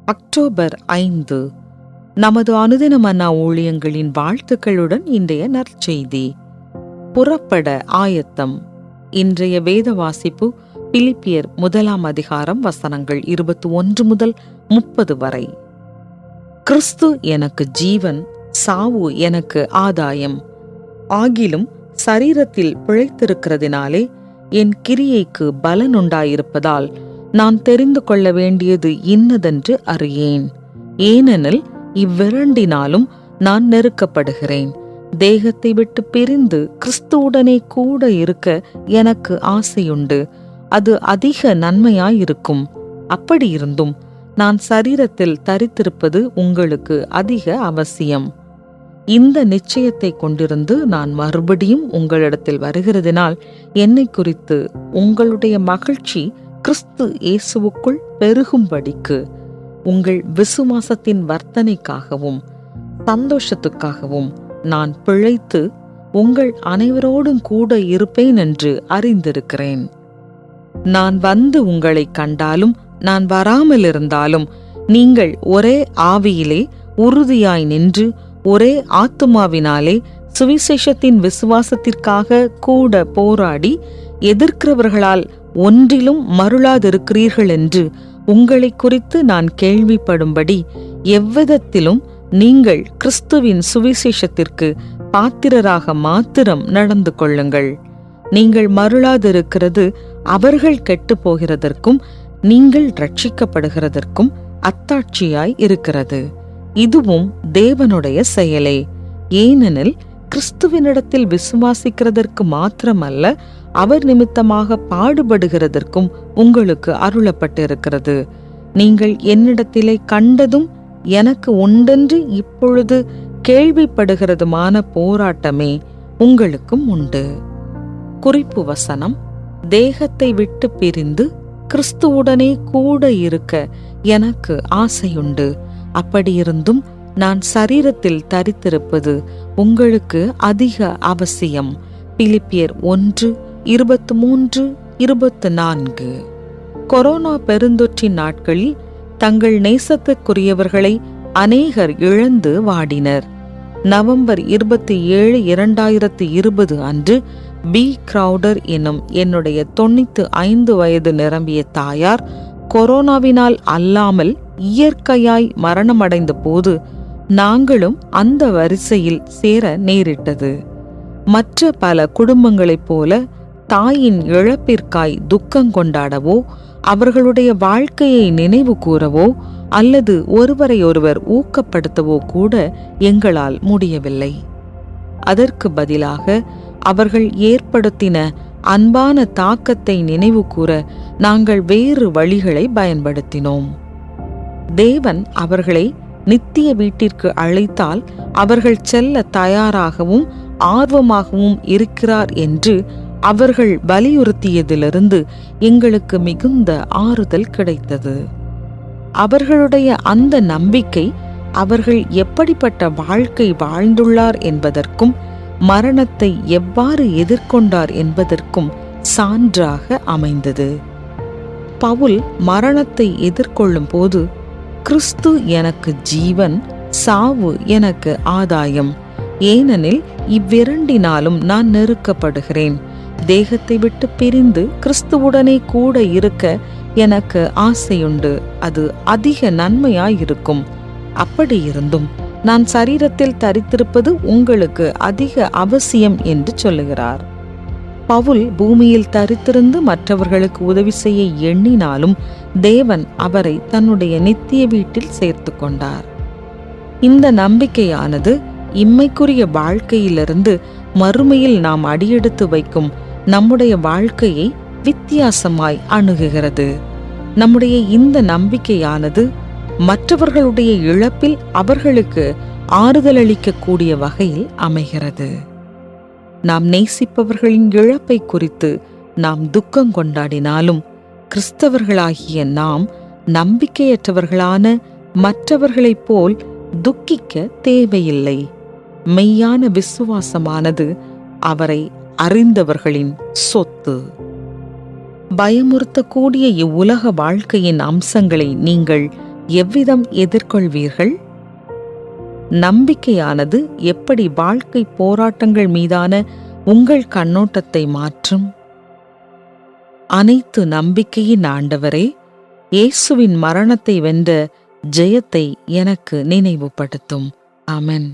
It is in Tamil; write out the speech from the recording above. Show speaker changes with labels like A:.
A: அக்டோபர் 5. நமது அனுதின மன்னா ஊழியங்களின் வாழ்த்துக்களுடன் இன்றைய நற்செய்தி. புறப்பட ஆயத்தம். இன்றைய வேத வாசிப்பு பிலிப்பியர் 1 அதிகாரம் வசனங்கள் 21 முதல் 30 வரை. கிறிஸ்து எனக்கு ஜீவன், சாவு எனக்கு ஆதாயம். ஆகிலும் சரீரத்தில் பிழைத்திருக்கிறதினாலே என் கிரியைக்கு பலன் உண்டாயிருப்பதால் நான் தெரிந்து கொள்ள வேண்டியது இன்னதென்று அறியேன். ஏனெனில் இவ்விரண்டினாலும் நான் நெருக்கப்படுகிறேன். தேகத்தை விட்டு பிரிந்து கிறிஸ்துவுடனே கூட இருக்க எனக்கு ஆசையுண்டு. அது அதிக நன்மையாயிருக்கும். அப்படியிருந்தும் நான் சரீரத்தில் தரித்திருப்பது உங்களுக்கு அதிக அவசியம். இந்த நிச்சயத்தை கொண்டிருந்து நான் மறுபடியும் உங்களிடத்தில் வருகிறதினால் என்னை குறித்து உங்களுடைய மகிழ்ச்சி கிறிஸ்து இயேசுவுக்குள் பெருகும்படிக்கு உங்கள் விசுவாசத்தின் வர்த்தனைக்காகவும் சந்தோஷத்துக்காகவும் நான் பிழைத்து உங்கள் அனைவரோடும் கூட இருப்பேன் என்று அறிந்திருக்கிறேன். நான் வந்து உங்களை கண்டாலும் நான் வராமல் இருந்தாலும் நீங்கள் ஒரே ஆவியிலே உறுதியாய் நின்று ஒரே ஆத்துமாவினாலே சுவிசேஷத்தின் விசுவாசத்திற்காக கூட போராடி எதிர்க்கிறவர்களால் ஒன்றிலும் மருளாதிருக்கிறீர்கள் என்று உங்களை குறித்து நான் கேள்விப்படும்படி எவ்விதத்திலும் நீங்கள் கிறிஸ்துவின் சுவிசேஷத்திற்கு பாத்திரராக மாத்திரம் நடந்து கொள்ளுங்கள். நீங்கள் மருளாதிருக்கிறது அவர்கள் கெட்டு போகிறதற்கும் நீங்கள் ரட்சிக்கப்படுகிறதற்கும் அத்தாட்சியாய் இருக்கிறது. இதுவும் தேவனுடைய செயலே. ஏனெனில் கிறிஸ்துவினிடத்தில் விசுவாசிக்கிறதற்கு மாத்திரமல்ல, அவர் நிமித்தமாக பாடுபடுகிறதற்கும் உங்களுக்கு அருளப்பட்டிருக்கிறது. நீங்கள் என்னிடத்திலே கண்டதும் எனக்கு உண்டென்று இப்பொழுது கேள்விப்படுகிறதுமான போராட்டமே உங்களுக்கும் உண்டு. குறிப்பு வசனம்: தேகத்தை விட்டு பிரிந்து கிறிஸ்துவுடனே கூட இருக்க எனக்கு ஆசையுண்டு. அப்படியிருந்தும் நான் சரீரத்தில் தரித்திருப்பது உங்களுக்கு அதிக அவசியம். பிலிப்பியர் 1:23-24. கொரோனா பெருந்தொற்றின் நாட்களில் தங்கள் நேசத்துக்குரியவர்களை அநேகர் இழந்து வாடினர். நவம்பர் 27, 2020 அன்று பி. கிரவுடர் எனும் என்னுடைய 95 வயது நிரம்பிய தாயார் கொரோனாவினால் அல்லாமல் இயற்கையாய் மரணமடைந்த போது நாங்களும் அந்த வரிசையில் சேர நேரிட்டது. மற்ற பல குடும்பங்களைப் போல தாயின் இழப்பிற்காய் துக்கம் கொண்டாடவோ அவர்களுடைய வாழ்க்கையை நினைவு கூறவோ அல்லது ஒருவரையொருவர் ஊக்கப்படுத்தவோ கூட எங்களால் முடியவில்லை. அதற்கு பதிலாக அவர்கள் ஏற்படுத்தின அன்பான தாக்கத்தை நினைவு கூற நாங்கள் வேறு வழிகளை பயன்படுத்தினோம். தேவன் அவர்களை நித்திய வீட்டிற்கு அழைத்தால் அவர்கள் செல்ல தயாராகவும் ஆர்வமாகவும் இருக்கிறார் என்று அவர்கள் வலியுறுத்தியதிலிருந்து எங்களுக்கு மிகுந்த ஆறுதல் கிடைத்தது. அவர்களுடைய அந்த நம்பிக்கை அவர்கள் எப்படிப்பட்ட வாழ்க்கை வாழ்ந்துள்ளார் என்பதற்கும் மரணத்தை எவ்வாறு எதிர்கொண்டார் என்பதற்கும் சான்றாக அமைந்தது. பவுல் மரணத்தை எதிர்கொள்ளும் போது, கிறிஸ்து எனக்கு ஜீவன், சாவு எனக்கு ஆதாயம். ஏனெனில் இவ்விரண்டினாலும் நான் நெருக்கப்படுகிறேன். தேகத்தை விட்டு பிரிந்து கிறிஸ்துவுடனே கூட இருக்க எனக்கு ஆசையுண்டு. அது அதிக நன்மையாயிருக்கும். அப்படியிருந்தும் நான் சரீரத்தில் தரித்திருப்பது உங்களுக்கு அதிக அவசியம் என்று சொல்லுகிறார். பவுல் பூமியில் தரித்திருந்து மற்றவர்களுக்கு உதவி செய்ய எண்ணினாலும் தேவன் அவரை தன்னுடைய நித்திய வீட்டில் சேர்த்து கொண்டார். இந்த நம்பிக்கையானது இம்மைக்குரிய வாழ்க்கையிலிருந்து மறுமையில் நாம் அடியெடுத்து வைக்கும் நம்முடைய வாழ்க்கையை வித்தியாசமாய் அணுகுகிறது. நம்முடைய இந்த நம்பிக்கையானது மற்றவர்களுடைய இழப்பில் அவர்களுக்கு ஆறுதலளிக்கக்கூடிய வகையில் அமைகிறது. நாம் நேசிப்பவர்களின் இழப்பை குறித்து நாம் துக்கம் கொண்டாடினாலும் கிறிஸ்தவர்களாகிய நாம் நம்பிக்கையற்றவர்களான மற்றவர்களைப் போல் துக்கிக்க தேவையில்லை. மெய்யான விசுவாசமானது அவரை அறிந்தவர்களின் சொத்து. பயமுறுத்தக்கூடிய இவ்வுலக வாழ்க்கையின் அம்சங்களை நீங்கள் எவ்விதம் எதிர்கொள்வீர்கள்? நம்பிக்கையானது எப்படி வாழ்க்கை போராட்டங்கள் மீதான உங்கள் கண்ணோட்டத்தை மாற்றும்? அனைத்து நம்பிக்கையின் ஆண்டவரே, இயேசுவின் மரணத்தை வென்ற ஜெயத்தை எனக்கு நினைவுபடுத்தும். ஆமென்.